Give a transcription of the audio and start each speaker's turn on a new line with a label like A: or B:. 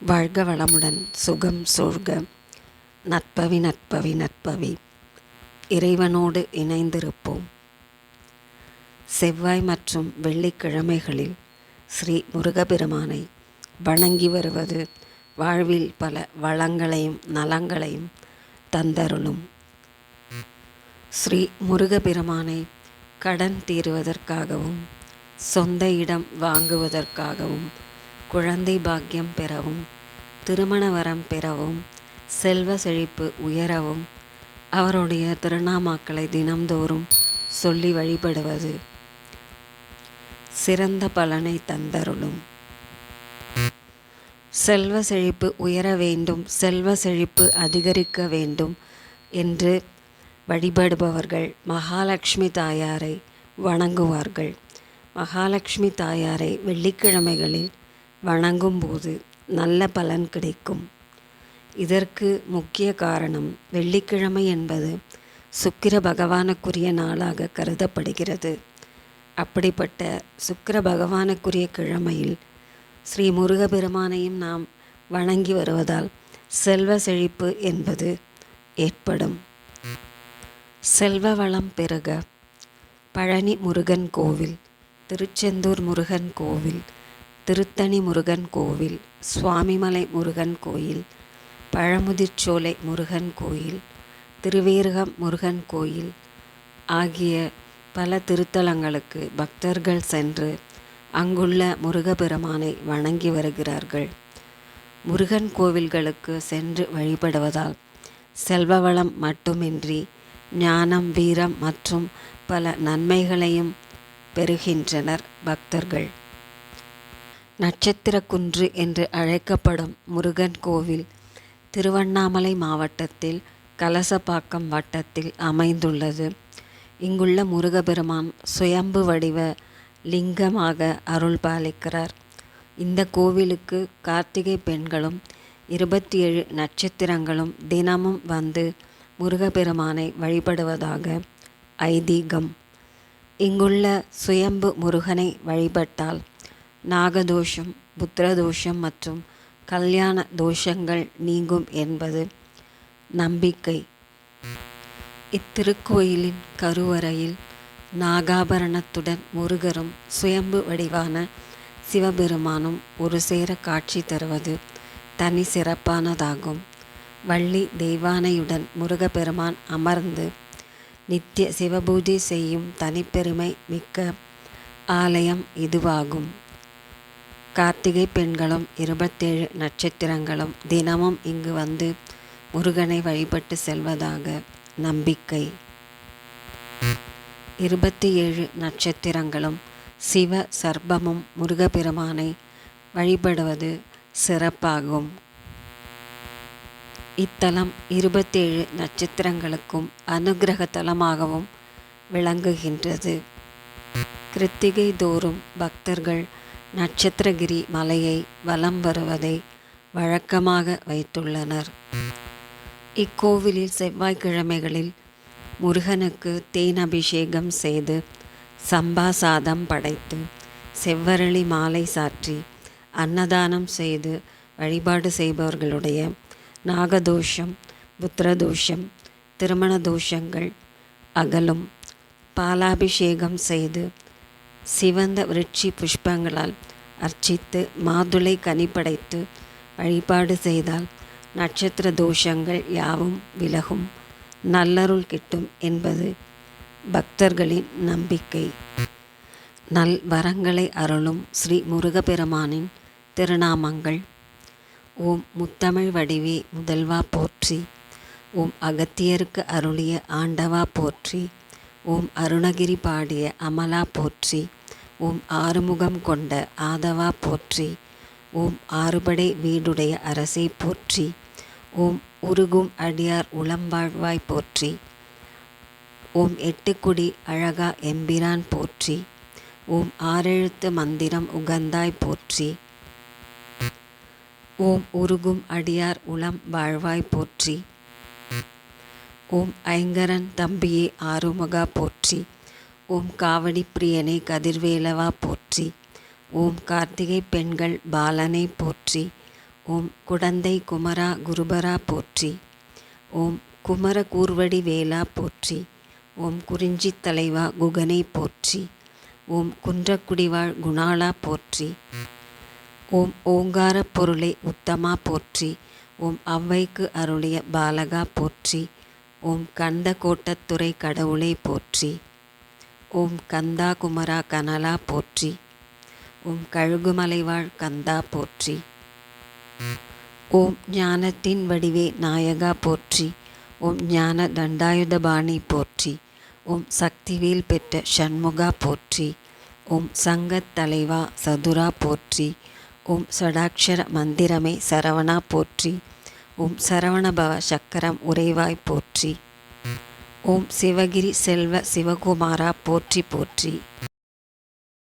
A: வாழ்க வளமுடன், சுகம் சூழ்க. நற்பவி நற்பவி நற்பவி. இறைவனோடு இணைந்திருப்போம். செவ்வாய் மற்றும் வெள்ளிக்கிழமைகளில் ஸ்ரீ முருகப்பெருமானை வணங்கி வருவது வாழ்வில் பல வளங்களையும் நலங்களையும் தந்தருளும். ஸ்ரீ முருகப்பெருமானை கடன் தீருவதற்காகவும், சொந்த இடம் வாங்குவதற்காகவும், குழந்தை பாக்கியம் பெறவும், திருமண வரம் பெறவும், செல்வ செழிப்பு உயரவும் அவருடைய திருநாமாக்களை தினம்தோறும் சொல்லி வழிபடுவது சிறந்த பலனை தந்தருளும். செல்வ செழிப்பு உயர வேண்டும், செல்வ செழிப்பு அதிகரிக்க வேண்டும் என்று வழிபடுபவர்கள் மகாலட்சுமி தாயாரை வணங்குவார்கள். மகாலட்சுமி தாயாரை வெள்ளிக்கிழமைகளில் வணங்கும்போது நல்ல பலன் கிடைக்கும். இதற்கு முக்கிய காரணம், வெள்ளிக்கிழமை என்பது சுக்கிர பகவானுக்குரிய நாளாக கருதப்படுகிறது. அப்படிப்பட்ட சுக்கிர பகவானுக்குரிய கிழமையில் ஸ்ரீ முருகப்பெருமானையும் நாம் வணங்கி வருவதால் செல்வ செழிப்பு என்பது ஏற்படும். செல்வ வளம் பெருக பழனி முருகன் கோவில், திருச்செந்தூர் முருகன் கோவில், திருத்தணி முருகன் கோவில், சுவாமிமலை முருகன் கோயில், பழமுதிர்ச்சோலை முருகன் கோயில், திருவேருகம் முருகன் கோயில் ஆகிய பல திருத்தலங்களுக்கு பக்தர்கள் சென்று அங்குள்ள முருகப்பெருமானை வணங்கி வருகிறார்கள். முருகன் கோவில்களுக்கு சென்று வழிபடுவதால் செல்வ வளம் மட்டுமின்றி ஞானம், வீரம் மற்றும் பல நன்மைகளையும் பெறுகின்றனர் பக்தர்கள். நட்சத்திரக்குன்று என்று அழைக்கப்படும் முருகன் கோவில் திருவண்ணாமலை மாவட்டத்தில் கலசப்பாக்கம் வட்டத்தில் அமைந்துள்ளது. இங்குள்ள முருகப்பெருமான் சுயம்பு வடிவ லிங்கமாக அருள் பாலிக்கிறார். இந்த கோவிலுக்கு கார்த்திகை பெண்களும் 27 நட்சத்திரங்களும் தினமும் வந்து முருகப்பெருமானை வழிபடுவதாக ஐதீகம். இங்குள்ள சுயம்பு முருகனை வழிபட்டால் நாகதோஷம், புத்திரதோஷம் மற்றும் கல்யாண தோஷங்கள் நீங்கும் என்பது நம்பிக்கை. இத்திருக்கோயிலின் கருவறையில் நாகாபரணத்துடன் முருகரும் சுயம்பு வடிவான சிவபெருமானும் ஒரு சேர காட்சி தருவது தனி சிறப்பானதாகும். வள்ளி தெய்வானையுடன் முருகப்பெருமான் அமர்ந்து நித்திய சிவபூஜை செய்யும் தனிப்பெருமை மிக்க ஆலயம் இதுவாகும். கார்த்திகை பெண்களும் 27 நட்சத்திரங்களும் தினமும் இங்கு வந்து முருகனை வழிபட்டு செல்வதாக நம்பிக்கை. 27 நட்சத்திரங்களும் சிவ சர்ப்பமும் முருகப்பெருமானை வழிபடுவது சிறப்பாகும். இத்தலம் 27 நட்சத்திரங்களுக்கும் அனுக்கிரக தலமாகவும் விளங்குகின்றது. கிருத்திகை தோறும் பக்தர்கள் நட்சத்திரகிரி மலையை வலம் வருவதை வழக்கமாக வைத்துள்ளனர். இக்கோவிலில் செவ்வாய்க்கிழமைகளில் முருகனுக்கு தேன் அபிஷேகம் செய்து, சம்பா சாதம் படைத்து, செவ்வரளி மாலை சாற்றி, அன்னதானம் செய்து வழிபாடு செய்பவர்களுடைய நாகதோஷம், புத்திரதோஷம், திருமண தோஷங்கள் அகலும். பாலாபிஷேகம் செய்து சிவந்த விருட்சி புஷ்பங்களால் அர்ச்சித்து மாதுளை கனி படைத்து வழிபாடு செய்தால் நட்சத்திர தோஷங்கள் யாவும் விலகும், நல்லருள் கிட்டும் என்பது பக்தர்களின் நம்பிக்கை. நல் வரங்களை அருளும் ஸ்ரீ முருகப்பெருமானின் திருநாமங்கள்: ஓம் முத்தமிழ் வடிவே முதல்வா போற்றி, ஓம் அகத்தியருக்கு அருளிய ஆண்டவா போற்றி, ஓம் அருணகிரி பாடிய அமலா போற்றி, ஓம் ஆறுமுகம் கொண்ட ஆதவா போற்றி, ஓம் ஆறுபடை வீடுடைய அரசே போற்றி, ஓம் உருகும் அடியார் உளம்பாழ்வாய் போற்றி, ஓம் எட்டுக்குடி அழகா எம்பிரான் போற்றி, ஓம் ஆறெழுத்து மந்திரம் உகந்தாய் போற்றி, ஓம் உருகும் அடியார் உளம் வாழ்வாய் போற்றி, ஓம் ஐங்கரன் தம்பியே ஆறுமுகா போற்றி, ஓம் காவடி பிரியனே கதிர்வேலவா போற்றி, ஓம் கார்த்திகை பெண்கள் பாலனை போற்றி, ஓம் குடந்தை குமரா குருபரா போற்றி. ஓம் குமர கூர்வடி வேலா போற்றி. ஓம் குறிஞ்சி தலைவா குகனை போற்றி. ஓம் குன்றக்குடிவாழ் குணாளா போற்றி. ஓம் ஓங்கார பொருளை உத்தமா போற்றி. ஓம் ஔவைக்கு அருளிய பாலகா போற்றி. ஓம் கந்த கோட்டத்துறை கடவுளை போற்றி. ஓம் கந்தா குமரா கனலா போற்றி. ஓம் கழுகுமலைவாழ் கந்தா போற்றி. ஓம் ஞானத்தின் வடிவே நாயகா போற்றி. ஓம் ஞான தண்டாயுதபாணி போற்றி. ஓம் சக்திவேல் பெற்ற ஷண்முகா போற்றி. ஓம் சங்கத் தலைவா சதுரா போற்றி. ஓம் சடாட்சர மந்திரமே சரவணா போற்றி. ஓம் சரவணபவ சக்கரம் உறைவாய் போற்றி. ஓம் சிவகிரி செல்வ சிவகுமாரா போற்றி போற்றி.